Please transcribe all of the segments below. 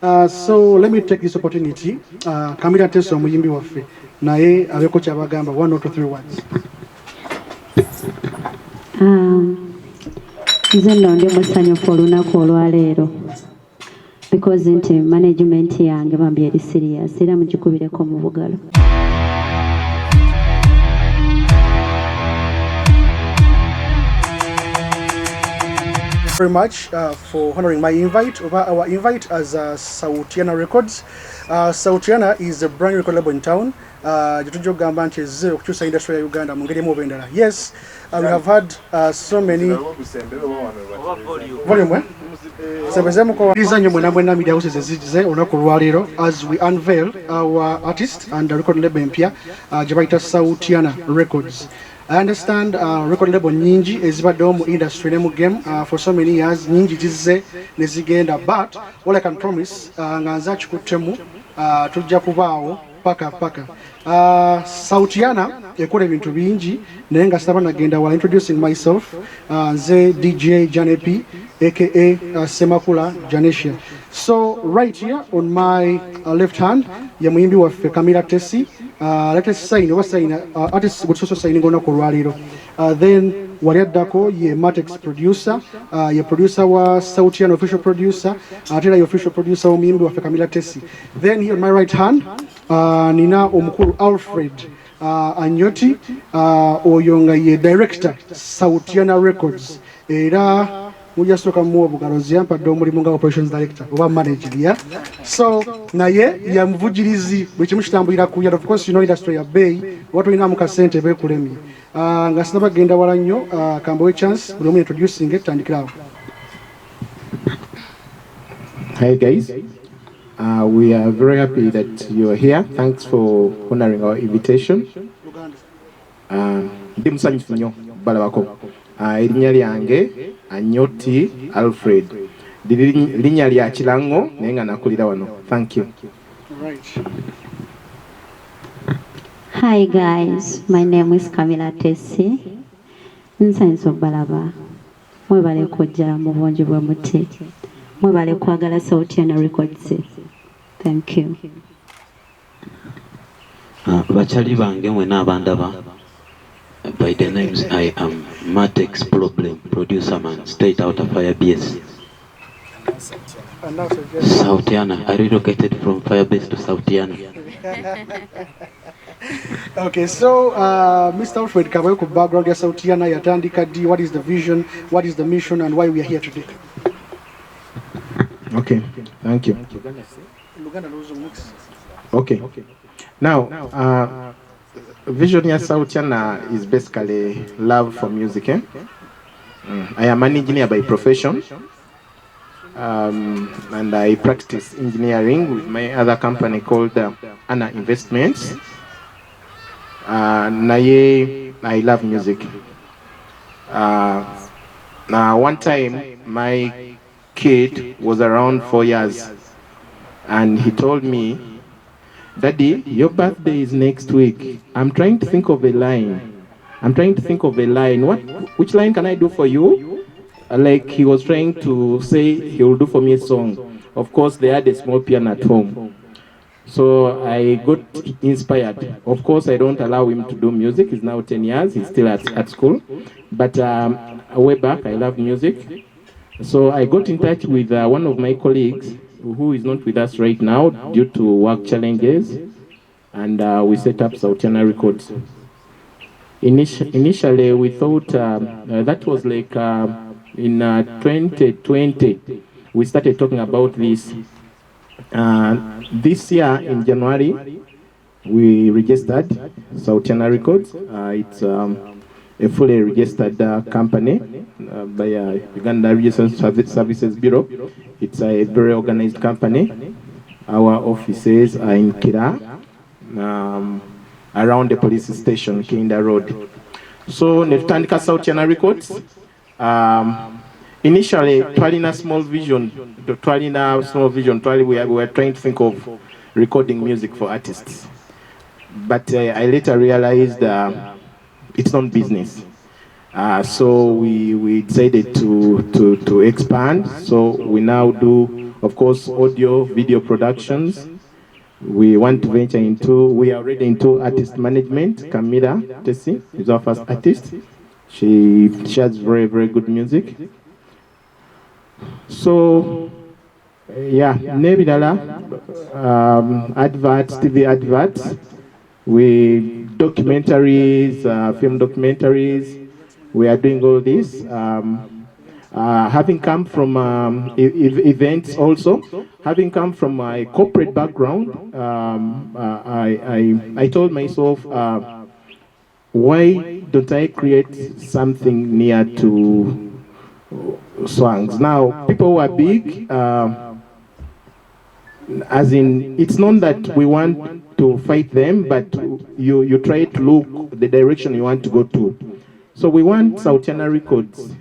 So let me take this opportunity. Kamira Teso muyimbi waffe naye abeko kyabagamba 1 or 2 words. Nze nno ndi musanyufu olunaku olwaleero because nti management yange bambi eri serious era mugikubireko mu bugalo. Very much for honoring my invite, our invite as Sautiana Records. Sautiana is a brand new record label in town. Jitujogamba nti ezze okukyusa industry ya Uganda mu ngeri muba endala. Yes, we have had so many volume sebezemu mwena media houses ezize olunaku olwaleero as we unveil our artist and record label empya gye bayita Sautiana Records. I understand record label nyingi ezibaddewo mu industry ne mu game for so many years, nyingi zizze ne zigenda, but all I can promise nga nze akikuttemu tujja kubaawo paka. Sautiana ekola ebintu bingi naye nga sitaba nagenda wala. Introducing myself, nze DJ Janepi aka Semakula Janesia. So right here on my left hand ye muyimbi waffe Kamira Tesi. Let us sign artist good social signing olunaku olwaleero. Then wali addako ye Matex producer, ye producer wa Sautiana official producer, ate era ye official producer w'omuyimbi waffe Kamira Tesi. Then here on my right hand nina omukulu Alfred Anyoti, oyo nga ye director Sautiana Records era mujasooka muwa bugalozi yampadde omulimu nga operations director oba manager, yeah? So naye ya muvugirizi bwe kimu kitambulira ku yard. Of course you know industry ya bay watu olina mu kasente beekulemye nga sinabagenda wala nnyo kambawe chance buli omu introducing etandikirawo. Hi guys, we are very happy that you are here. Thanks for honoring our invitation. Ndi musanyufu nnyo balabako. Erinnya lyange Anyoti Alfred. Linnya lya kilango naye nga nakulira wano. Thank you. Right. Hi guys, my name is Kamira Tesi. Nsanyusa okubalaba. Mwebale kujja mu bungi bwe muti. Mwebale kwagala Sautiana Records. Thank you. Bachali bange mwena abandaba. By the names, I am Matex Problem, producer man, straight out of Firebase. Sautiana, I relocated from Firebase to Sautiana. Okay, so Mr. Alfred, kabayo ku background ya Sautiana etandikidde, what is the vision, what is the mission, and why we are here today? Okay, thank you. Okay, now vision ya Sautiana is basically love for music. I am an engineer by profession, and I practice engineering with my other company called Anna Investments. I love music. One time my kid was around 4 years and he told me, "Daddy, your birthday is next week. I'm trying to think of a line. Which line can I do for you?" Like he was trying to say he will do for me a song. Of course, they had a small piano at home. So I got inspired. Of course, I don't allow him to do music. He's now 10 years. He's still at school. But way back, I love music. So I got in touch with one of my colleagues who is not with us right now due to work challenges. And we set up Sautiana Records. Initially, we thought that was like in 2020, we started talking about this. This year in January, we registered Sautiana Records. It's a fully registered company by Uganda Registered Services Bureau. It's a very organized company. Our offices are in Kira, around the police station, Kinda Road. So, netutandika Sautiana Records. Initially, twalina small vision. We were trying to think of recording music for artists. But I later realized it's not business. So we decided to expand. So we now do of course, audio, video productions. We want to venture into, we are already into artist management. Camila Tessie is our first artist. She has very, very good music. So, yeah, nebidala, adverts, TV adverts, we documentaries, film documentaries, we are doing all this. Having come from events also, having come from my corporate background, I told myself, why don't I create something near to swangs? Now, people who are big, as in, it's not that we want to fight them, but you try to look the direction you want to go to. So we want Sautiana Records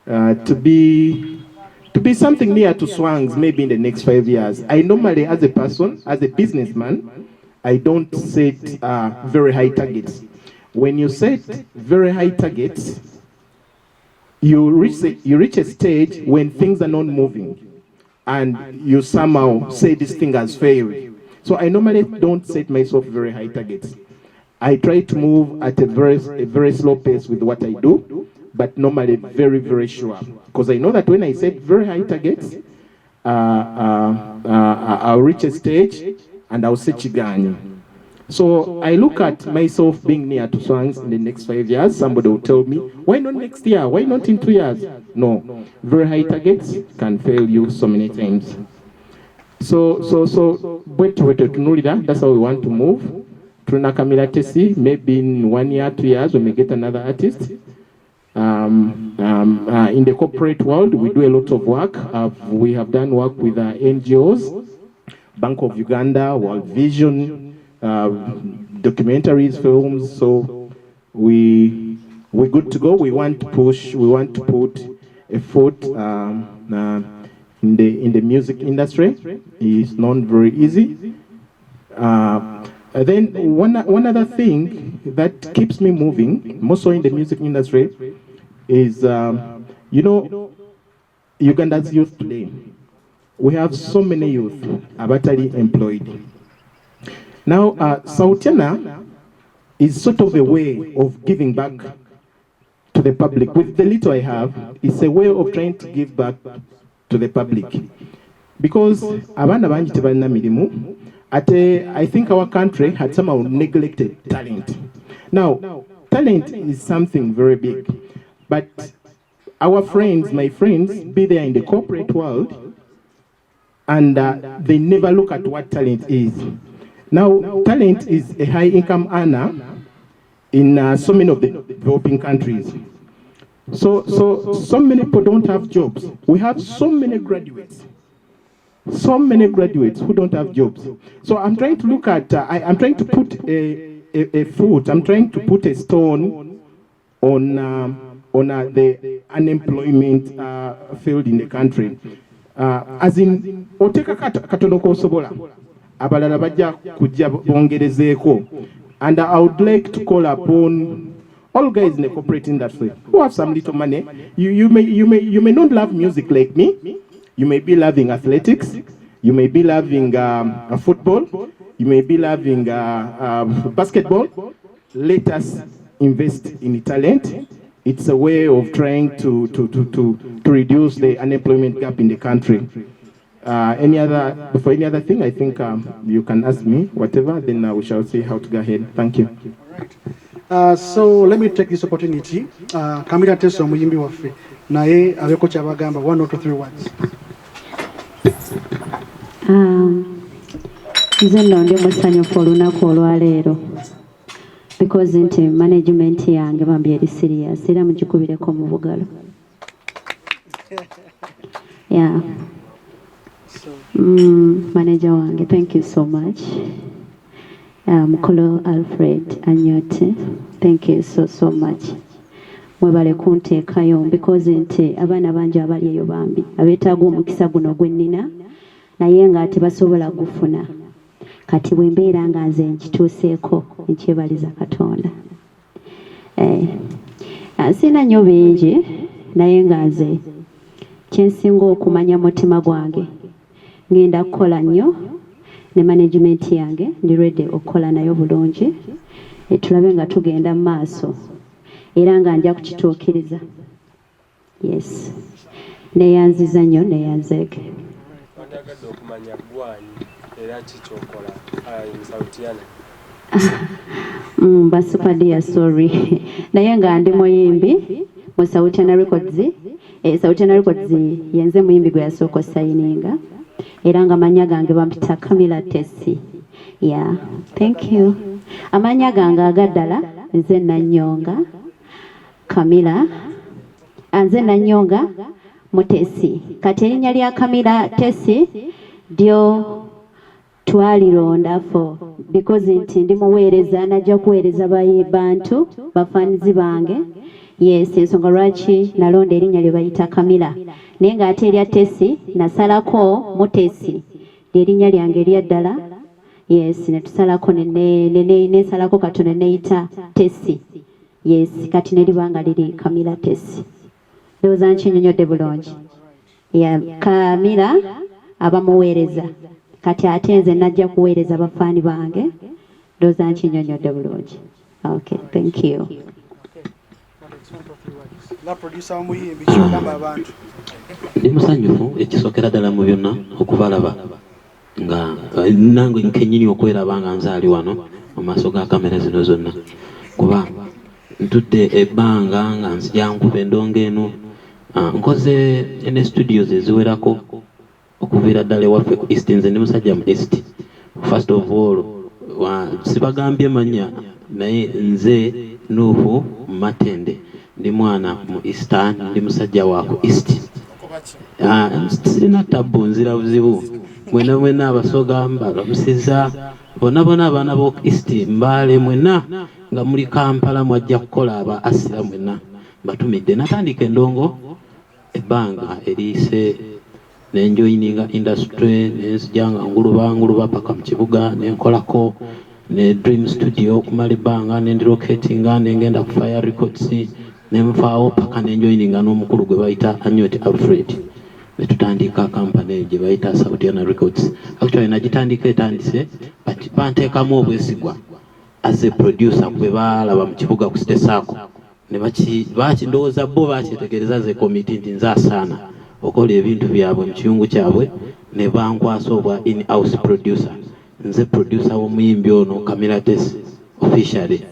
to be something near to swangs maybe in the next 5 years. I normally, as a person, as a businessman, I don't set very high targets. When you set very high targets, you reach a stage when things are not moving, and you somehow say this thing has failed. So I normally don't set myself very high targets. I try to move at a very slow pace with what I do, but normally very, very sure. Because I know that when I set very high targets, I'll reach a stage and I'll set Chiganyo. So I look at myself being near to swangs in the next 5 years. Somebody will tell me, why not next year? Why not in 2 years? No, very high targets can fail you so many times. So that's how we want to move. Truna Camila Tessie, maybe in 1 year, 2 years, we may get another artist. In the corporate world, we do a lot of work. We have done work with NGOs, Bank of Uganda, World Vision, documentaries, films. So we're good to go. We want to push. We want to put a foot in the music industry. It's not very easy. Then one other thing that keeps me moving, more so in the music industry, is Uganda's youth today. We have so many youth abatali employed. Now, Sautiana is sort of a way of giving back to the public. With the little I have, it's a way of trying to give back to the public. Because abana banji tebalina mirimu, I think our country had somehow neglected talent. Now, talent is something very big. But our friends, my friends, be there in the corporate world, and they never look at what talent is. Now, talent is a high-income earner in so many of the developing countries. So many people don't have jobs. We have so many graduates who don't have jobs. So I'm trying to look at, I'm trying to put a foot, I'm trying to put a stone on the unemployment field in the country. As in, oteka katono kosobola, abalala bajja kujja bongerezeeko. And I would like to call upon all guys in the corporate industry who have some little money. You may not love music like me. You may be loving athletics. You may be loving football. You may be loving basketball. Let us invest in talent. It's a way of trying to reduce the unemployment gap in the country. For any other thing, I think you can ask me, whatever, then we shall see how to go ahead. Thank you. All right. So let me take this opportunity. Camila Tessie omuyimbi waffe naye abeko kyabagamba 1 or 2 words. Nze nno ndi musanyufu olunaku olwaleero because nti management yange bambi eri serious era mugikubireko mu bugalo. Yeah. Manager wange, thank you so much. Mukolo Alfred Anyote, thank you so much. Mwebale kunteekayo because nti abaana bangi abali eyo bambi abeetaaga omukisa guno gwe nnina naye nga tebasobola gufuna. Kati bwe mbeera nga nze nkituuseeko nkyebaliza Katonda. Sina nnyo bingi naye nga nze kyensinga okumanya mutima gwange ngenda kukola nnyo ne management yange ndi ready okukola nayo bulungi tulabe nga tugenda mu maaso era nga nja kukituukiriza. Yes, neyanziza nnyo neyanzeeke. Wandagadde okumanya gwani era kikyokola Sautiana. Basupadia sorry naye nga ndi muyimbi mu Sautiana Records. Sautiana Records yenze muyimbi gwe yasooka sayininga era nga amanya gange bampita Camilla Tessi. Yeah, thank you. Amanya gange agaddala nze Nanyonga Camilla, nze Nanyonga Mutesi. Kati erinnya lya Camilla Tessi dio twalironda fo because nti ndi muweereza najja kuweereza bantu bafanizi bange. Yes, ensonga lwaki nalonda erinnya lye bayita Camilla naye ng'ate erya Tessi nasalako Mutesi erinnya lyange eryaddala. Yes, netusalako nesalako katono neyita Tessi. Yes, kati neribanga liri Camilla Tessi. Ndowooza nkinyonyodde bulungi. Yeah, Camilla abamuweereza kati ate nze najja kuweereza bafaani bange. Ndowooza nkinyonyodde bulungi. Okay, thank you. Ndi musanyufu ekisookera ddala mu byonna okubalaba nga nange nkennyini okweraba nga nzaali wano mu maaso ga kamera zino zonna kuba ntudde ebbanga nga nzija nkuba endongo eno. Nkoze ne studios eziwerako okuviira ddala ewaffe ku East. Nze ndi musajja mu East. First of all sibagambye manya naye nze Nuhu Matende ndi mwana mu Eastern, ndi musajja wa ku East. Sirina tabbu, nzira buzibu mwena abasoga mbalamusiza bonna abaana b'oku East Mbale mwena nga muli Kampala mwajja kukola aba Asira mwena batumidde. Natandika endongo ebbanga eriise nenjoyininga industry nenzija nga nguluba paka mu kibuga nenkolako ne Dream Studio okumala ebbanga nendiroketinga nengenda ku Fire Records nenfaawo paka nenjoyininga n'omukulu gwe bayita Anyoti Alfred netutandika kampani gye bayita Sautiana Records. Actually nagitandika etandise but banteekamu obwesigwa as a producer kube baalaba mu kibuga ku Sitesaako ne bakindowooza bo bakyetegereza ze committee nti nze asaana okola ebintu byabwe mu kiyungu kyabwe ne bankwasa obwa in-house producer. Nze producer w'omuyimbi ono Camilla Tessi officially.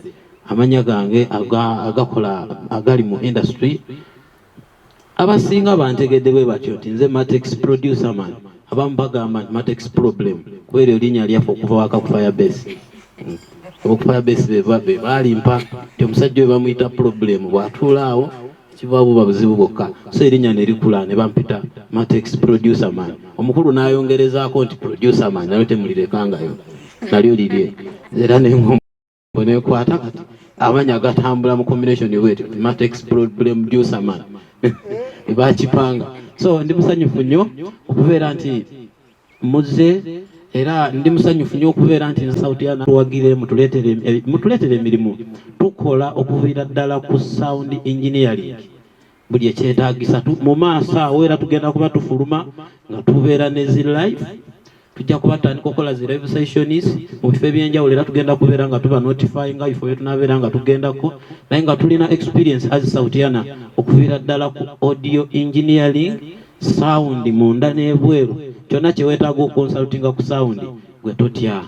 Amanya gange agakola agali mu industry abasinga bantegedde bwe batyo nti nze Matex producer man. Abamu bagamba Matex problem kubera erinnya lyaffe okuva waka ku Firebase. Ku Firebase be balimpa nti omusajja we bamuyita problem bw'atuulaawo kivaawo babuzibu bwokka. So erinnya ne likula ne bampita Matex producer man. Omukulu n'ayongerezaako nti producer man nayo temulirekangayo nalyo lirye era n'engombo nekwata kati amanya agatambula mu combination wetu Matex producer man bakipanga. So ndi musanyufu nnyo okubeera nti muze era ndi musanyufu nnyo okubeera nti Sautiana tuwagire mutuleetere emirimu tukola okuviira ddala ku sound engineering buli ekyetaagisa mu maaso awo era tugenda kuba tufuluma nga tubeera ne zi live. Tujja kuba tutandika okukola zi live sessions mu bifo ebyenjawulo era tugenda kubeera nga tuba notifying nga bifo byetunabeera nga tugendako naye nga tulina experience as Sautiana okuviira ddala ku audio engineering sound munda n'ebweru. Kyonna kyeweetaaga okonsultinga ku sound gwe totya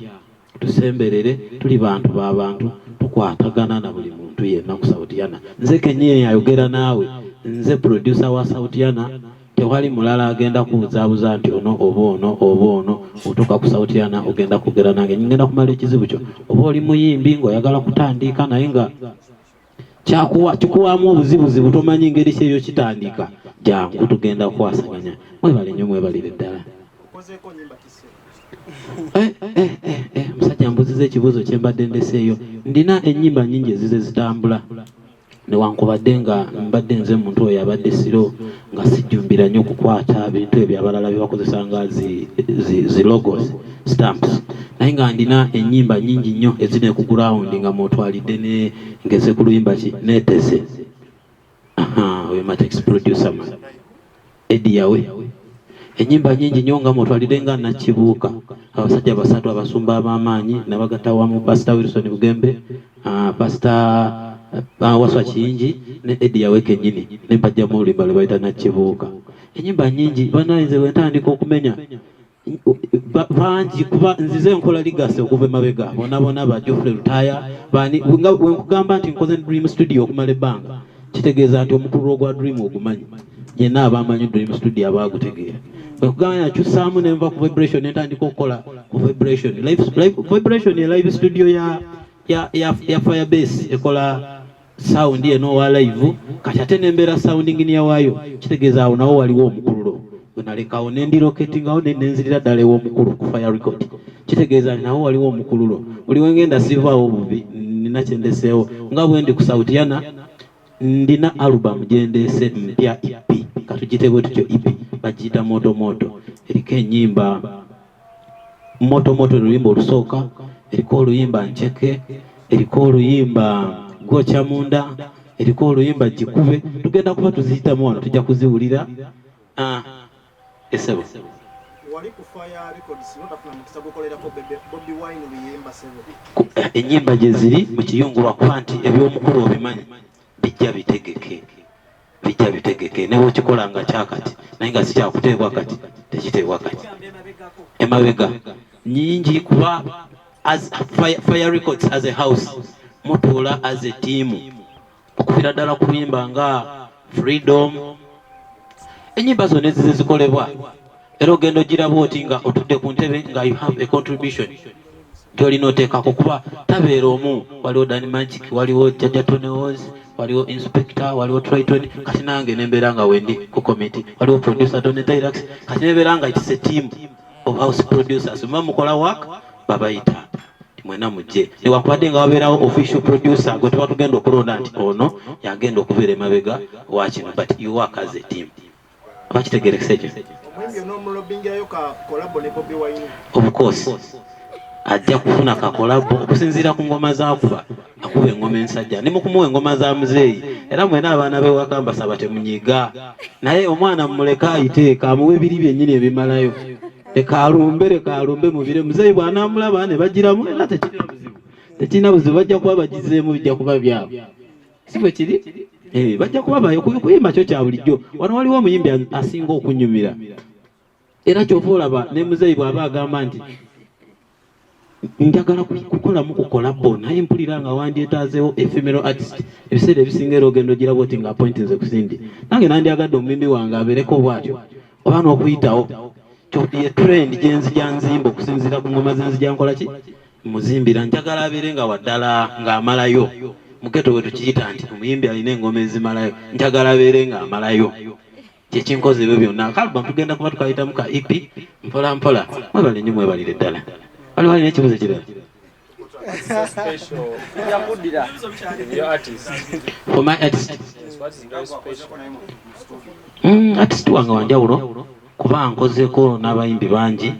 tusemberere tuli bantu b'abantu tukwatagana na buli muntu yenna ku Sautiana. Nze kennyini ayogera naawe nze producer wa Sautiana tewali mulala agenda kubuzaabuza nti ono oba ono otuuka ku Sautiana ogenda kugera nange ngenda kumala ekizibu kyo. Oba oli muyimbi ng'oyagala kutandika naye nga kikuwaamu obuzibuzibu tomanyi ngeri ki eyo kitandika jangu tugenda kukwasaganya. Mwebale nnyo mwebalire ddala. Musajja mbuziza ekibuuzo kye mbadde ndeseeyo. Ndina ennyimba nnyingi ezize zitambula newankubadde nga mbadde nze muntu oyo abadde siro nga sijjumbira nnyo okukwata bintu ebyo abalala bye bakozesa nga zi logos stamps naye nga ndina ennyimba nnyingi nnyo ezine ku ground nga mwotwalidde ngeze ku luyimba ki neetese oyo Matex producer man ediyawe enyimba nyingi nnyo nga mutwalirenga nakibuuka abasajja basatu abasumba ab'amaanyi nabagatta wamu pasita Wilson Bugembe pasita Waswa Kiyingi ne ediyawe kennyini ne mpajjamu oluyimba lwe bayita nakibuuka enyimba nyingi banayinze bwe ntandika okumenya bangi kuba nzize nkola ligasi okuva emabega bonabona ba Geoffrey Lutaya bani wenkugamba nti nkoze Dream Studio okumala ebbanga kitegeeza nti omukulu gwa Dream ogumanyi yenna abamanyi Dream Studio abagutegeera wekugamba nakyusaamu nenva ku vibration netandika okukola ku vibration vibration ye live studio ya Firebase ekola sound eno wa live kati ate nembeera sound engineer waayo kitegeeza awo nawo waliwo omukululo nalekawo nendiroketingawo nenzirira ddala ew'omukulu ku Fire Record kitegeeza nti nawo waliwo omukululo buli wengenda sivaawo bubi nina kyendeseewo nga bwe ndi ku Sautiana ndina album gyendeese mpya EP katugiteebwe tutyo EP bagiyita moto moto eriko ennyimba moto moto oluyimba olusooka eriko oluyimba ncheke eriko oluyimba gwocha munda eriko oluyimba gikube tugenda kuba tuziyitamu wano tujja kuziwulira esebo wali ku Fire Records notafuna mukisa gukolerako Bobby Wine luyimba sebo ennyimba gye ziri mu kiyungulwa kuba nti ebyomukulu obimanyi bijja bitegeke newe okikola nga kyakati naye nga sikyakuteebwa kati tekiteebwa kati emabega nyingi kuba as Fire Records as a house mutuula as a team okufira ddala ku luyimba nga Freedom enyimba zonna ezize zikolebwa era ogenda ogiraba oti nga otudde ku ntebe nga you have a contribution gyolina oteekako kuba tabeera omu waliwo Dan Magic waliwo Jaja Toneos waliwo Inspector waliwo Triton kati nange nembeera nga wendi ku committee waliwo producer Don Tyrax kati nembeera nga it's a team of house producers mma mukola work babayita mwena mujje newakubadde nga wabeerawo official producer gwe tuba tugenda okulonda nti ono yagenda okubeera emabega wa kino but you work as a team abakitegerekesa ekyo of course ajja kufuna kakolabo okusinziira ku ngoma zakuba akuba engoma ensajja ne mukumuwa engoma za muzeeyi era mwena abaana bewaka mbasaba temunyiga naye omwana mumuleka ayiteeka amuwe ebiri byennyini ebimalayo lekalumbe mubire muzeeyi bw'anaamulaba ne bagiramu era tekirina buzibu bajja kuba bagizeemu bijja kuba byabwe si bwe kiri bajja kuba kuyimba kyo kya bulijjo wano waliwo omuyimbi asinga okunyumira era kyova olaba ne muzeeyi bw'aba agamba nti njagala kukolamu kukolabo naye mpulira nga wandyetaazeewo ephemeral artist ebiseera ebisinga era ogenda ogiraba oti nga appointi nze kusindi nange nandyagadde omumimbi wange abeereko bwatyo oba n'okuyitawo ye trend gyenzija nzimba okusinziira ku ngoma zenzija nkolaki muzimbira njagala abeere nga waddala ng'amalayo mugeto bwe tukiyita nti omuyimbi alina engoma ezimalayo njagala abeere ng'amalayo kyekinkoze ebyo byonna akaluba tugenda kuba tukayitamu ka EP mpola mpola mwebale nnyo mwebalire ddala waliwo alina ekibuzo ekirala for my artist artist wange wanjawulo kuba nkozeko n'abayimbi bangi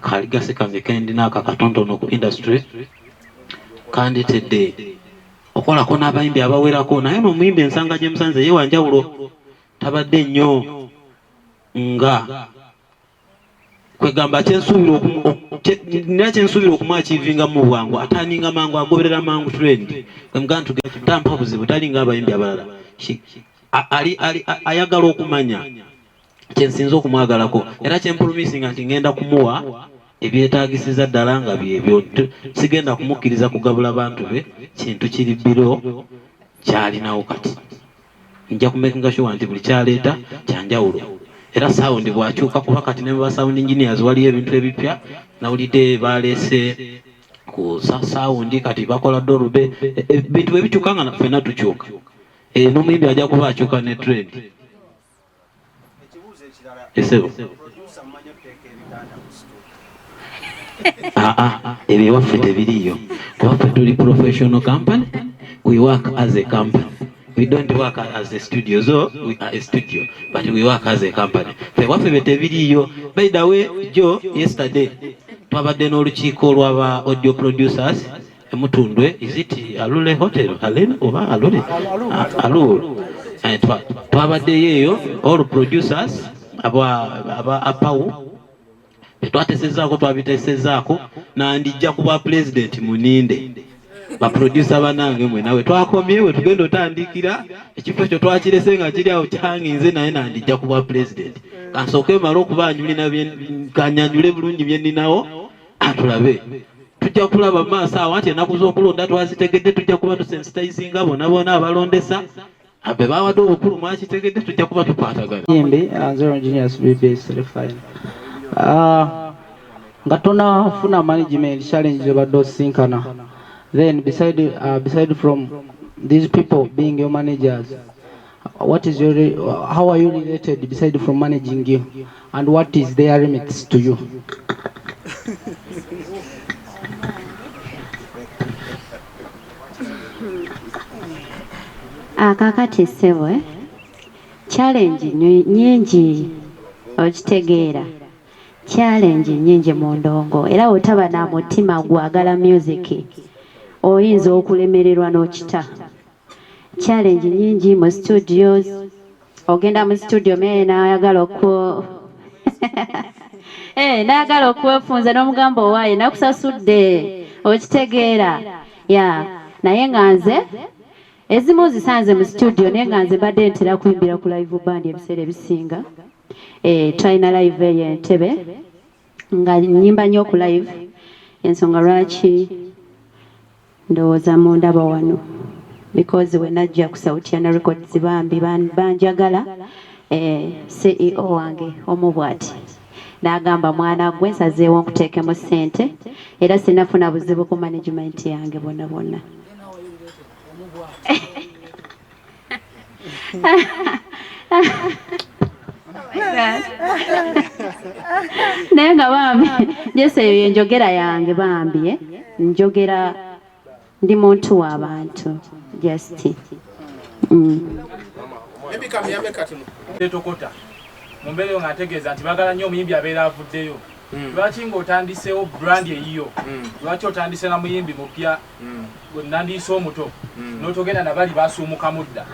kaligase kange kendina akakatontono ku industry kanditedde okolako n'abayimbi abawerako naye n'omuyimbi ensanga gye musanze ye wanjawulo tabadde nnyo nga kwegamba kyensuubira okumwakiivinga mu bwangu ataaninga mangu agoberera mangu trend kwemugamba tampa buzibu talinga abayimbi abalala ayagala okumanya kyensinza okumwagalako era kyempulumisinga nti ngenda kumuwa ebyetaagisiza ddala nga byebyo sigenda kumukkiriza kugabula bantu be kintu kiri biro kyalinawo kati nja kumakinga sure nti buli kyaleeta kyanjawulo era sound bwakyuka kuba kati ne ba sound engineers waliyo ebintu ebipya nawulidde baleese ku sound kati bakola dolube ebintu bwe bikyuka nga ffenna tukyuka n'omuyimbi ajja kuba akyuka ne trend esebo ebyo ewaffe tebiriyo kuba ffe tuli professional company we work as a company. We don't work as a studio, so we are a studio, but we work as a company. By the way, Joe, yesterday, twabadde n'olukiiko lw'aba audio producers Mutundwe, is it Alule Hotel? Alule oba Alule? Alule. twabaddeyo eyo all producers aba apawo tetwatesezaako twabitesezaako nandijja kuba president muninde baproducer banange mwe nawe twakomyewe tugenda otandikira ekifo ekyo twakirese nga kiri awo kyanginze naye nandijja kuba president kansooke mala okubanyulina kanyanyule bulungi byenninawo atulabe tujja kulaba maaso awo anti ennaku z'okulonda twazitegedde tujja kuba tusensitizinga bona abalondesa abe bawadde obukulu mwakitegedde tujja kuba tukwatagana nga tonafuna management challenge zobadde osinkana then beside from these people being your managers, what is how are you related beside from managing you, and what is their remits to you? Kakati ssebo challenge nyingi okitegeera challenge nyingi mu ndongo era otaba na mutima gwagala music oyinza okulemererwa n'okita challenge nyingi mu studios ogenda mu studio mee n'ayagala n'ayagala okwefunza n'omugamba owaaye nakusasudde okitegeera naye nga nze ezimu zisanze mu studio naye nga nze mbadde ntera kuyimbira ku live band ebiseera ebisinga tulina live eyo Entebbe nga nnyimba nnyo ku live ensonga lwaki ndowooza mu ndaba wano because we najja ku Sauti Records bambi banjagala CEO wange omu bw'ati n'agamba mwana gwe nsazeewo nkuteekemu ssente era sinafuna buzibu ku management yange bonna naye nga bambi jese eyo yenjogera yange bambi njogera ndi muntu w'abantu just etokota mumbeereyo ng'ategeeza nti bagala nnyo omuyimbi abeera avuddeyo lwaki ng'otandiseewo brand eyiyo lwaki otandise na muyimbi mupya nandiise omuto n'otogenda nabali baasuumukamu dda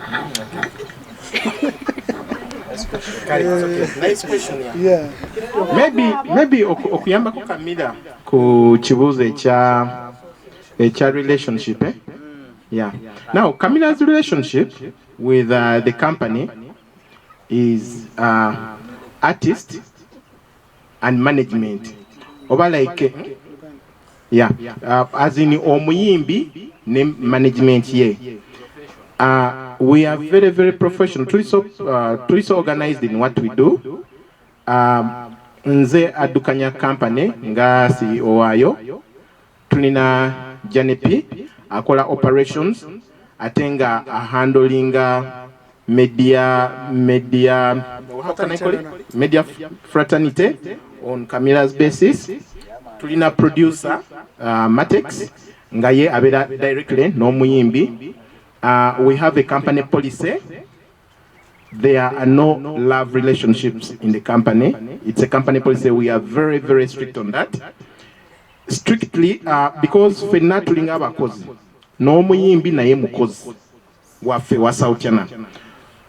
maybe okuyambako Kamila ku kibuuzo ekya relationship now Kamila's relationship with the company is artist and management oba like as in omuyimbi ne management ye we are very, very professional. Tuli so organized in what we do. Nze adukanya company nga CEO wayo. Tulina Janepi akola operations. Atenga handling media. How can I call it? Media fraternity on Kamila's basis. Tulina producer Matex nga ye abera directly no muyimbi. We have a company policy. There are no love relationships in the company. It's a company policy. We are very, very strict on that. Strictly because fena tulinga abakozi. No muyimbi na ye mukozi. Wafe wa Sautiana.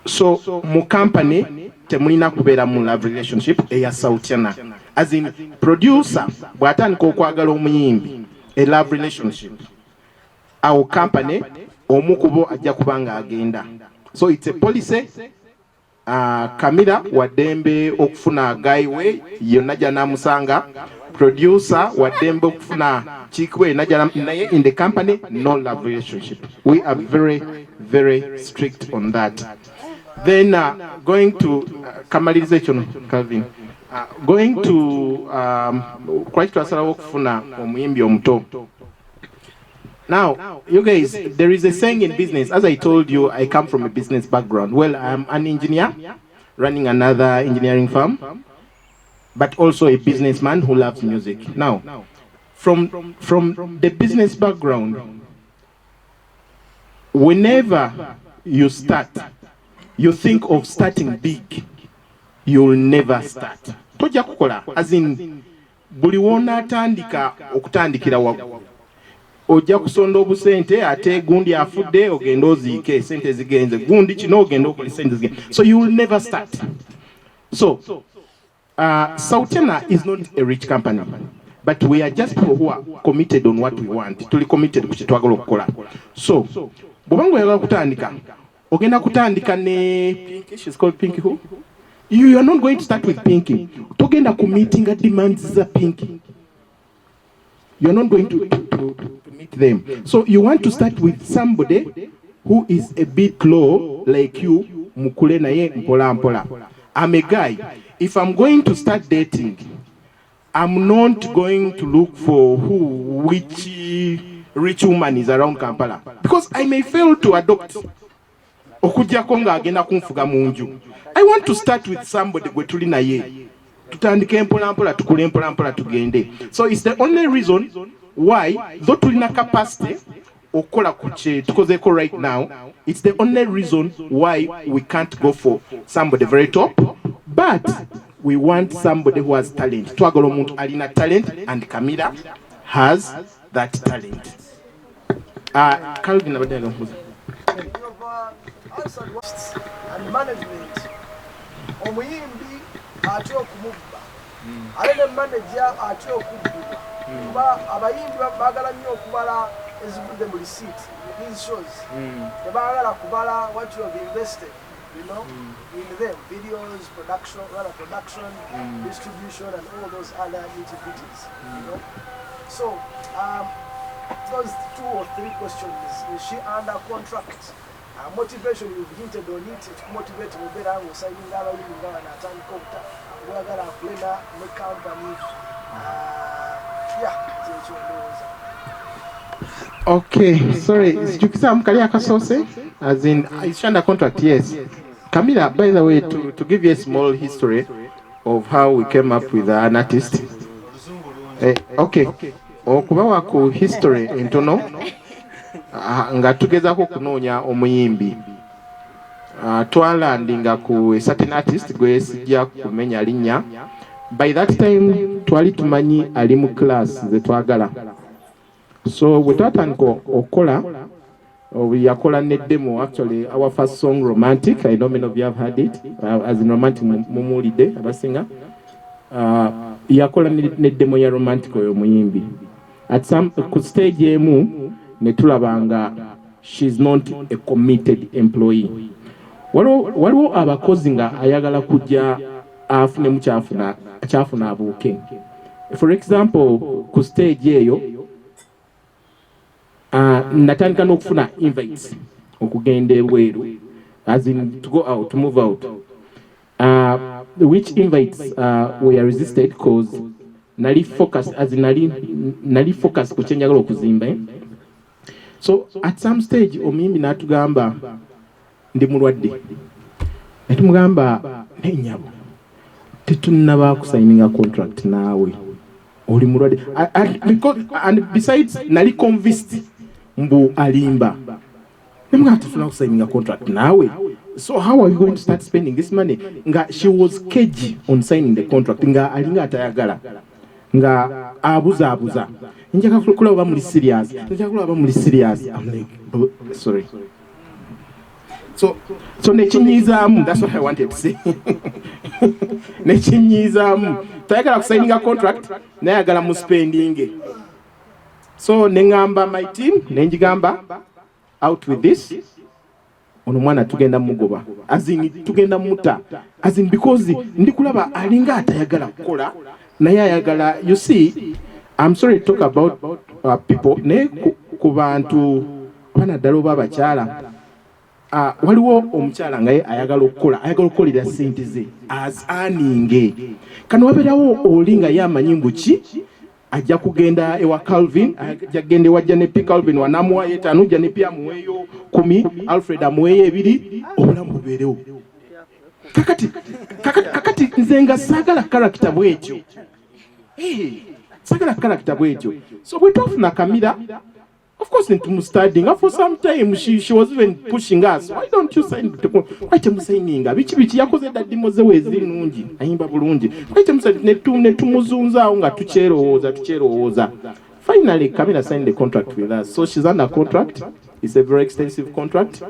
So mu company temulina kubeera mu love relationship eya Sautiana. As in producer bw'atandika okwagala omuyimbi a love relationship. Our company omukubo ajja kubanga agenda. So it's a policy. Kamila wadembe okufuna gaiwe yonna jja namusanga. Producer wadembe okufuna chikwe najja naye in the company no love relationship. We are very, very strict on that. Then going to Kamalization, Calvin. Going to quite twasalawo okufuna omuyimbi omuto. Now, you guys, there is a saying in business. As I told you, I come from a business background. Well, I'm an engineer running another engineering firm, but also a businessman who loves music. Now, from the business background, whenever you start, you think of starting big, you'll never start. Toja kukola, as in, buli wona atandika okutandikira waggulu. ojja kusonda obusente ate gundi afudde ogenda oziike sente zigenze gundi kino ogenda okola sente zigenze, so you will never start. So Sauti is not a rich company, but we are just people who are committed on what we want. Tuli committed ku kye twagala okukola. So bw'obanga oyagala kutandika ogenda kutandika ne Pinky, she's called Pinky who? You are not going to start with Pinky. Togenda ku meeting demands za Pinky. You are not going to meet them. So you want to start with somebody who is a bit low, like you, mukule naye mpola mpola. I'm a guy. If I'm going to start dating, I'm not going to look for which rich woman is around Kampala, because I may fail to adopt. Okujjako ng'agenda kunfuga mu nju. I want to start with somebody gwe tuli naye. Tutandike mpola mpola, tukule mpola mpola tugende. So it's the only reason why, though tulina capacity okola kuche tukozeko right now, it's the only reason why we can't go for somebody very top, but we want somebody who has talent. Twagala omuntu alina talent, and Camilla has that talent. Calvin abadde and management omuyimbi atya okumubba ate ne manager atya okubba kuba abayimbi baagala nnyo okubala ezigudde mu receipt these shows tebaagala kubala what you have invested, you know, in them, videos, production, distribution, and all those other nitty-gritties, you know. So those 2 or 3 questions. Is she under contract? Motivation, you've hinted on it. It's motivated to better and signing out of the time copter. We're going to play the company. Okay, sorry. Jukisa mkalia kasose? As in, it's under contract, yes. Camilla, by the way, to give you a small history of how we came up with an artist. Okay. Okubawa ku history entono. Nga tugezako kunoonya omuyimbi. Twalandinga ku a certain artist gwe sijja kumenya linnya. By that time twali tumanyi ali mu class ze twagala. So we twatandika okola yakola ne demo. Actually our first song Romantic, I know many of you have heard it, as in Romantic mumulide abasinga. Yakola ne demo ya Romantic oyo muyimbi. At some stage emu netulabanga she's not a committed employee. Waliwo abakozi nga ayagala kujja afune mukyafuna abuuke. For example, ku stage eyo natandika n'okufuna invites okugenda ebweru, as in to go out, to move out, which invites were resisted because nali focus, as in nali focus ku kye njagala okuzimba. So at some stage omuyimbi n'atugamba ndi mulwadde, netumugamba nenyabo tetunnaba kusigninga contract naawe oli mulwadde, and besides nali convinced mbu alimba. Nemugamba tufuna kusigninga contract naawe, so how are you going to start spending this money? Nga she was cagey on signing the contract, nga alinga atayagala, nga abuza njagala kulaba muli serious, I'm like, sorry. So nechinyizamu, that's what I wanted to say. Nechinyizamu tayagala kusigninga contract nayagala mu spending. So nengamba my team nenjigamba out with this, ono mwana tugenda mugoba, as in tugenda muta, as in because ndikulaba alinga atayagala kukola naye ayagala. You see, I'm sorry to talk about people ne ku bantu banaddala oba abakyala. Waliwo omukyala ngaye ayagala okukolera sente ze as earning. Kano wabeerawo oli nga yamanyi mbuki ajja kugenda ewa Calvin, ajja kugenda ewa Janepi Calvin wanamuwa 5, Janepi amuweeyo 10, Alfred amuweeyo 2, obulamu bubeerewo. Kakati nze nga saagala character bwekyo. Sagala character bwekyo. So we talked na Camilla. Of course, into studying. For some time, she was even pushing us. Why don't you sign the contract? Why don't you sign? Bichi yakoze that dimoze wezi nungi. Ayimba bulungi. Why don't you sign? Netumuzunza unga tucheroza. Finally, Camila signed the contract with us. So she's under contract. It's a very extensive contract.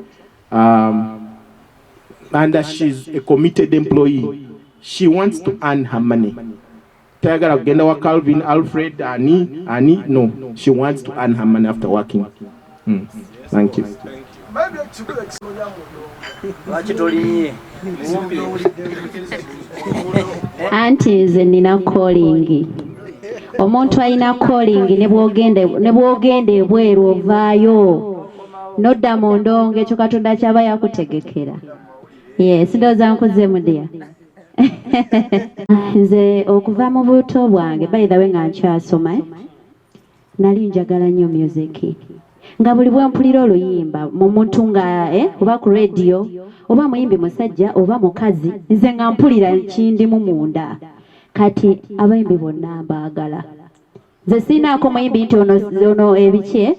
And she's a committed employee. She wants to earn her money. Tagara kugenda wa Calvin, Alfred, Ani, no. She wants to earn her money after working. Thank you. Anti nze nina calling. Omuntu alina calling ne bwogenda ebweru ovaayo. Nodda mu ndongo ekyo Katonda kyaba yakutegekera. Yes, ndowooza nkuze mudiya. Nze okuva mu buto bwange by the way nga nkyasoma nali njagala nnyo music nga buli bwe mpulira oluyimba mu muntu nga oba ku radio oba muyimbi musajja oba mukazi nze nga mpulira kindimu munda kati abayimbi bonna mbaagala nze sinaako muyimbi nti ono ebike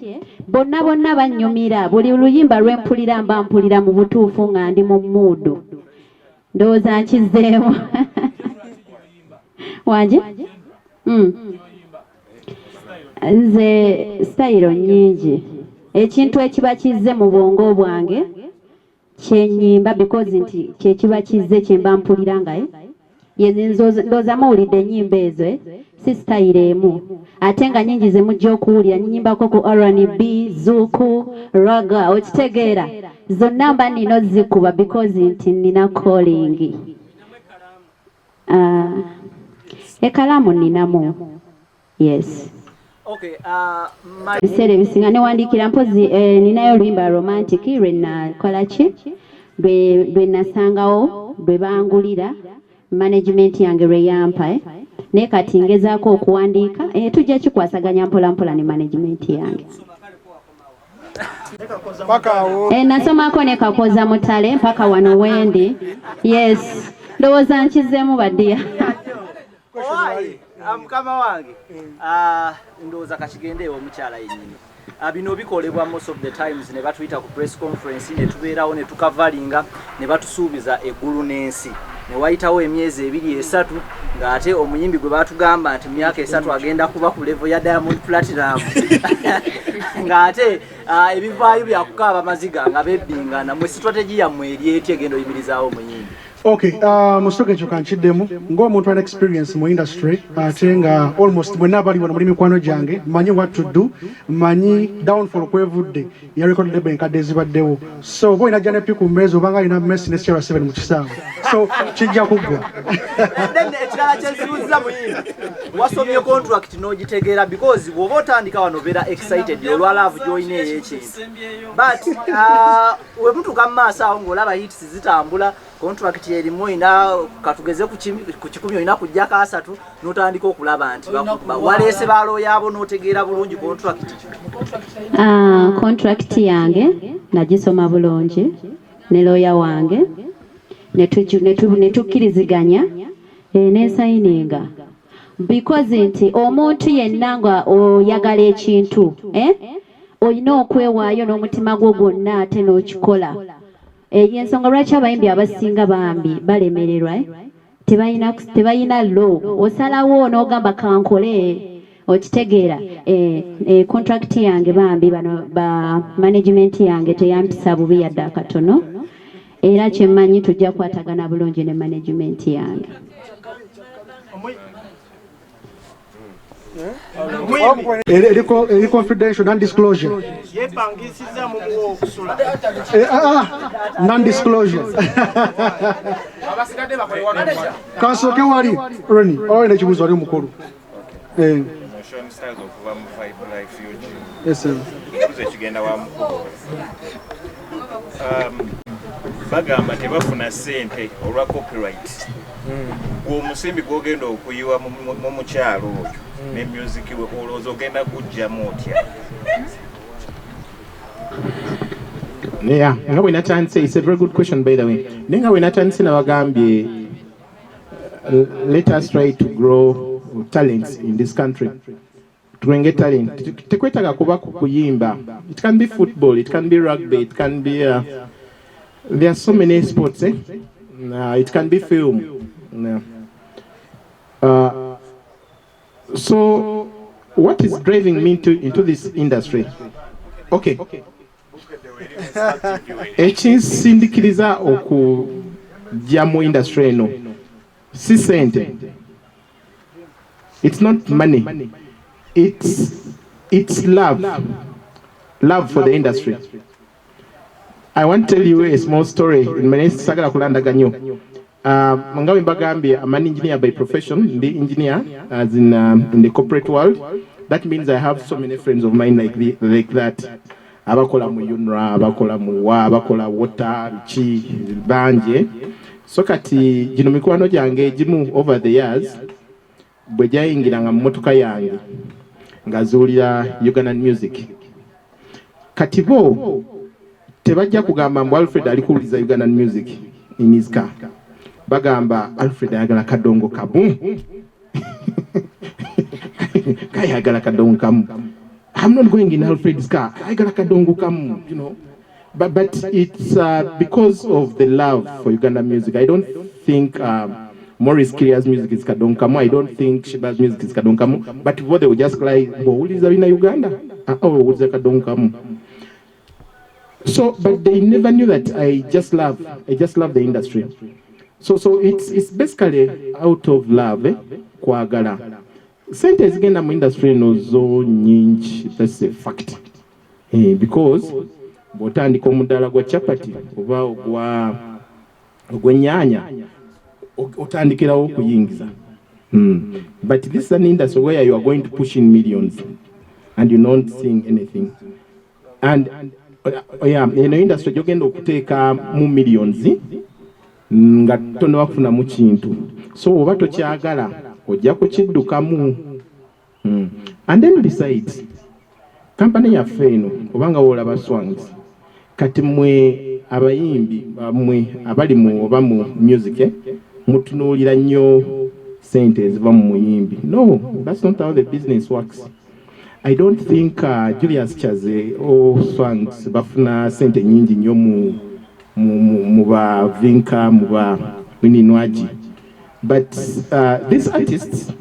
bonna bannyumira buli luyimba lwe mpulira mba mpulira mu butuufu nga ndi mu muudu ndowooza nkizeemu wanje nze style nyingi ekintu ekiba kizze mu bwongo bwange kyenyimba because nti kyekiba kizze kyemba mpulira nga ndowooza muwulidde ennyimba ezo si style emu ate nga nyingi ze mujja okuwulira nyimbako ku R&B, zuku, raga okitegeera zonna mba nina zikuba because nti nina calling. Ekalamu ninamu. Yes. Okay, biseera ebisinga newandiikira mpozi ninayo oluyimba romantic lwe nakola ki lwe nasangawo lwe bangulira management yange lwe yampa naye kati ngezaako okuwandiika tujja kikwasaganya mpolampola ne management yange. Nasomako ne Kakoza Mutale mpaka wano wendi. Yes, ndowooza nkizeemu baddiya. Mukama wange ndowooza kakigendeewo omukyala yennyini. Bino bikolebwa most of the times ne batuyita ku press conference ne tubeerawo ne tukavalinga ne batusuubiza eggulu n'ensi. Ne wayitawo emyezi 2-3 ng'ate omuyimbi gwe batugamba nti myaka 3 agenda kuba ku level ya Diamond Platinum. Ng'ate ebivaayo byakukaaba maziga nga bebbingana mwe strategy yammwe eri eti egenda oyimirizaawo omuyimbi. Okay, musoke ekyo kankiddemu ng'omuntu alina experience mu industry ate nga almost mwenna abali wano muli mikwano gyange manyi what to do manyi downfall kwevudde ya record label enkadde ezibaddewo so oba olina jana piku mmeezi obanga alina Messi ne Sierra 7 mu kisaawe so kijja kuggwa. Ekirala kyensibuuza muyimbi wasomye contract n'ogitegeera because bw'oba otandika wano obeera excited olwa love gy'olina ey'ekintu but we mutuuka mu maaso awo ng'olaba hits zitambula contract erimu ina katugeze ku 10 olina kujjako 3 n'otandika okulaba nti waleese baalo yaabo n'otegeera bulungi contract. Contract yange nagisoma bulungi ne lawyer wange ne tukkiriziganya n'ensayininga because nti omuntu yenna nga oyagala ekintu olina okwewaayo n'omutima gwo gwonna ate n'okikola. Ensonga lwaki abayimbi abasinga bambi balemererwa tebayina law osalawo n'ogamba kankole okitegeera. Contract yange bambi bano ba management yange teyampisa bubi yadde akatono era kyemmanyi tujja kukwatagana bulungi ne management yange. Eri confidential non-disclosure. Non-disclosure. Kasooke wali Roni olina ekibuuzo wali omukulu. Bagamba tebafuna ssente olwa copyright. Omusimbi gw'ogenda okuyiwa mu mukyalo oyo ne music we olowooza ogenda guggyamu otya? Yeah, it's a very good question by the way. Nenga we natandise nabagambye let us try to grow talents in this country. Tuwenge talent. Tekwetaga kuba kuyimba. It can be football, it can be rugby, it can be there are so many sports. It can be film. So what is driving me into this industry? Okay. Ekinsindiikiriza okujja mu industry eno si sente. It's not money. It's love. Love for the industry. I want to tell you a small story. Sagala kulandaga nnyo. Mangawe Mbagambye, I'm an engineer by profession, the engineer as in the corporate world. That means I have so many friends of mine like that. Abakola mu Yunra, abakola mu wa, abakola water, chi, banje. So kati jino mikwano gyange jimu over the years bwe jayingiranga mu motoka yange ngazuulira Ugandan music. Kati bo tebajja kugamba mbu Alfred ali kuwuliza Ugandan music in his car. Bagamba Alfred ayagala kadongo kabu. Kayagala kadongo kamu. I'm not going in Alfred's car. Ayagala kadongo kamu, you know. But it's because of the love for Ugandan music. I don't think Maurice Kiria's music is kadonkamu. I don't think Shiba's music is kadonkamu. But what they would just like, who is in Uganda? Oh, who's the kadonkamu? So, but they never knew that I just love the industry. So it's basically out of love, kwagala. Sente zigenda mu industry nozo nyingi, that's a fact. Because botandika omudaala gwa chapati oba ogw'ennyaanya otandikirawo okuyingiza. But this is an industry where you are going to push in millions and you're not seeing anything. And in the industry gyogenda okuteeka mu millions nga tono wakufuna mu kintu. So oba tokyagala ojja kukiddukamu. And then besides, company yaffe eno obanga woolaba Swangs kati mwe abayimbi mwe abali mu oba mu music mutunuulira nnyo sente eziva mu muyimbi. No, that's not how the business works. I don't think Julius Chaze or Swangs bafuna sente nyingi nnyo mu ba Vinka mu ba Wininwaji. But these artists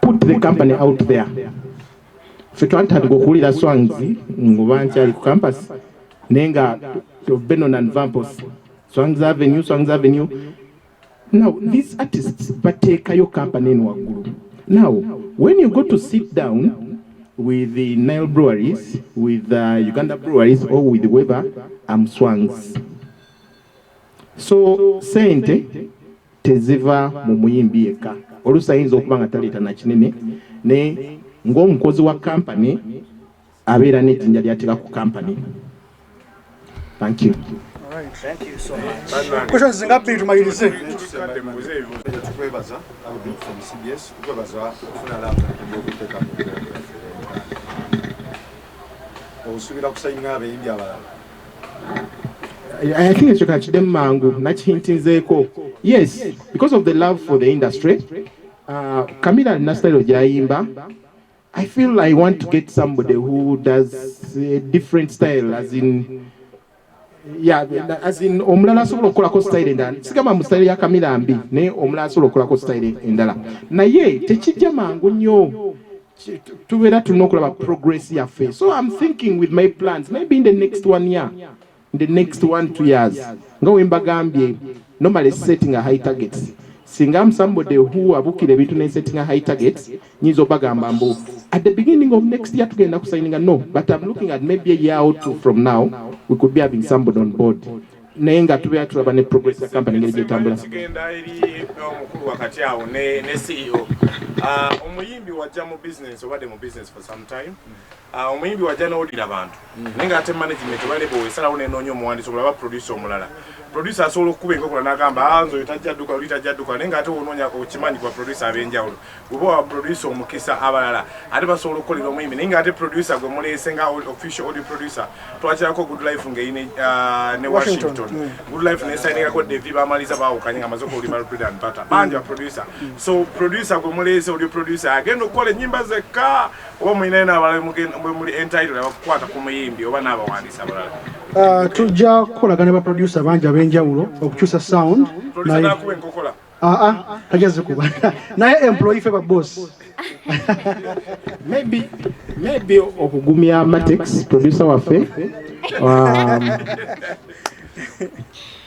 put the company out there. Ffe twatandika okuwulira Swangs ngoba nkyali ku campus nenga Benon and Vampos, Swangs Avenue. Now these artists bateekayo company eno waggulu. Now when you go to sit down with the Nile breweries, with Uganda breweries or with Weber, I'm Swangs. So sente teziva mu muyimbi yekka. Olusayinza okuba nga taleeta na kinene ne ng'omukozi wa company abeera n'ejjinja ly'ateeka ku company. Thank you. All right. Thank you so much. Questions zinga bbiri tumalirize. Tukwebaza from CBS, tukwebaza okufuna lamba okuteeka mu osuubira kusayinga abayimbi abalala. I think ekyo kakiddemu mangu nakihintinzeeko. Yes, because of the love for the industry, Camila alina style gy'ayimba. I feel I want to get somebody who does a different style, as in omulala asobola okukolako style endala. Sigamba mu style ya Camila mbi, naye omulala asobola okukolako style endala. Naye tekijja mangu nnyo. Tubeera tulina okulaba progress yaffe. So I'm thinking with my plans, maybe in the next 1 year, in the next 1-2 years, nga we mbagambye, normally setting a high targets. Singa I'm somebody who abukira ebintu ne setting a high targets, nyinza obagamba mbu at the beginning of next year tugenda kusigninga. No, but I'm looking at maybe a year or two from now, we could be having somebody on board. Naye nga tubeera tulaba ne progress ya company ngeri gyetambula. Kigenda eri omukulu wakati awo ne CEO. Omuyimbi wajja mu business obadde mu business for some time. Omuyimbi wajja n'owulira abantu. Naye nga ate management balebe wesalawo nenoonya omuwandiisi olaba producer omulala. Producer asobola okukuba enkokola n'agamba nze tajja dduka oli tajja dduka, naye nga ate onoonya okimanyi kwa producer ab'enjawulo. Bw'oba wa producer omukisa abalala ate basobola okukolera omuyimbi, naye nga ate producer gwe muleese nga official audio producer twakirako Good Life ng'eyine ne Washington. Good Life nesayiningako Devi bamaliza baawukanye nga amaze okuwulira bread and butter. Banja producer. So producer gwe muleese audio producer agenda okukola ennyimba zekka oba mulinayo n'abalala bwe muli entitled abakukwata ku muyimbi oba n'abawandiisi abalala. Tujja kukolagana ne baproducer bangi ab'enjawulo okukyusa sound. Producer n'akuba enkokola. Tajja zikuba. Naye employee ffe ba boss. maybe okugumya Matex producer waffe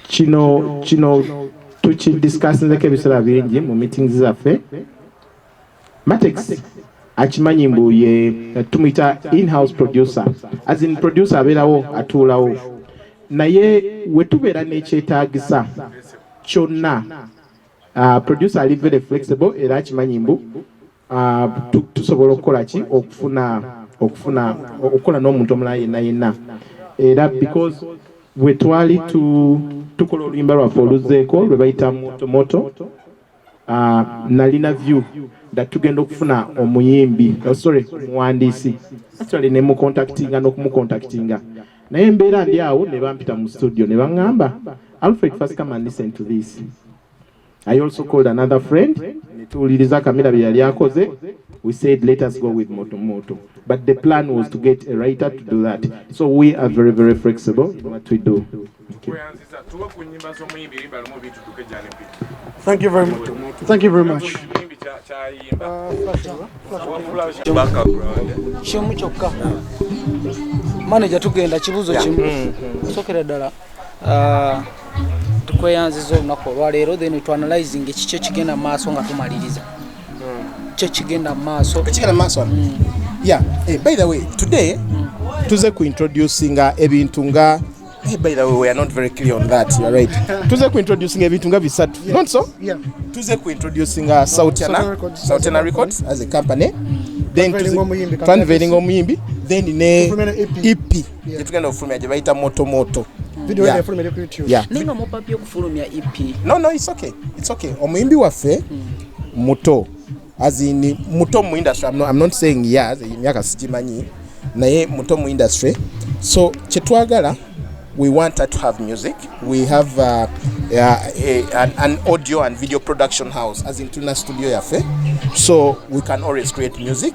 kino tukidiscussingeko ebiseera bingi mu meetings zaffe. Matex akimanyi mbu ye tumuyita in-house producer, as in producer abeerawo atuulawo, naye we tubeera n'ekyetaagisa kyonna producer ali very flexible era akimanyi mbu tusobola okukola ki okukola n'omuntu omulala yenna era because we twali tukola oluyimba lwaffe oluzzeeko lwe bayita moto nalina view that tugenda okufuna omuwandiisi actually ne mucontactinga n'okumucontactinga naye embeera ndi awo ne bampita mu studio ne baŋŋamba Alfred, first come and listen to this. I also called another friend ne tuwuliriza Kamera bye yali akoze. We said let us go with Moto, but the plan was to get a writer to do that, so we are very, very flexible in what we do. Thank you very much. Thank you very much. Kimu kyokka manager tugenda kibuzo kimu sokera ddala tukweyanziza olunaku olwaleero then tuanalyzing ekikyo kigenda maaso nga tumaliriza kyo kigenda maaso yeah. By the way, today tuze ku introducing ebintu nga by the way, we are not very clear on that. You are right. Tuze ku introducing ebintu nga bisatu. Not so? Yeah. Tuze ku introducing Sauti Records as a company. Then unveiling omuyimbi. Then ne EP. Yetugenda okufulumya gye bayita Moto. Video ya fulumya ku YouTube. Yeah. Ninga mopapi okufulumya EP. No, it's okay. It's okay. Omuyimbi waffe muto. As in muto mu industry. I'm not saying years, emyaka sigimanyi. Naye muto mu industry. So kyetwagala, we want her to have music. We have an audio and video production house, as in tuna studio yafe. So we can always create music.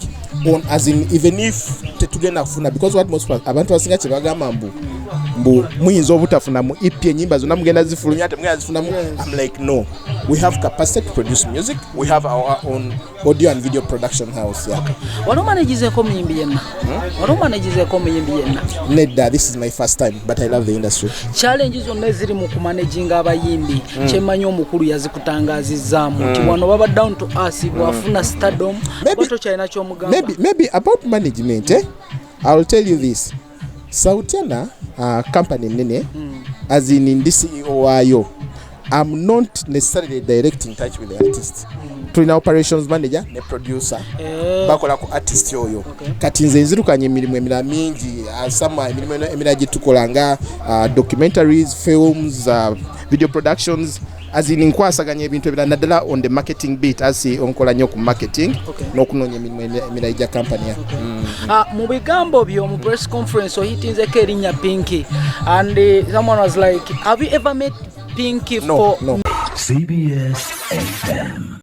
As in even if tetugenda kufuna, because what most abantu basinga kyebagamba mbu muyinza obutafuna mu EP enyimba zonna mugenda zifulumya ate mugenda zifunamu. I'm like no, we have capacity to produce music. We have our own audio and video production house. Yeah. Wano managizeko muyimbi yenna. Nedda, this is my first time, but I love the industry. Challenges zonna eziri mu kumanaginga abayimbi kyemanyi omukulu yazikutangaazizaamu nti wano baba down to us bwafuna stardom bato kyalina kyomugamba. Maybe about management, I'll tell you this. Sautiana company nene, as in this CEO wayo, I'm not necessarily direct in touch with the artist. Tulina operations manager ne producer bakola ku artist yoyo. Kati nze nzirukanye emirimu emirala mingi, asama emirimu emirala gye tukola nga documentaries, films, video productions, as in nkwasaganya ebintu ebirala naddala on the marketing bit, as onkola nnyo ku marketing n'okunoonya emirimu emirala gya company ya. Mu bigambo byo mu press conference ohitinzeko erinnya Pinky, and someone was like, have you ever met Pinky? No. CBS FM.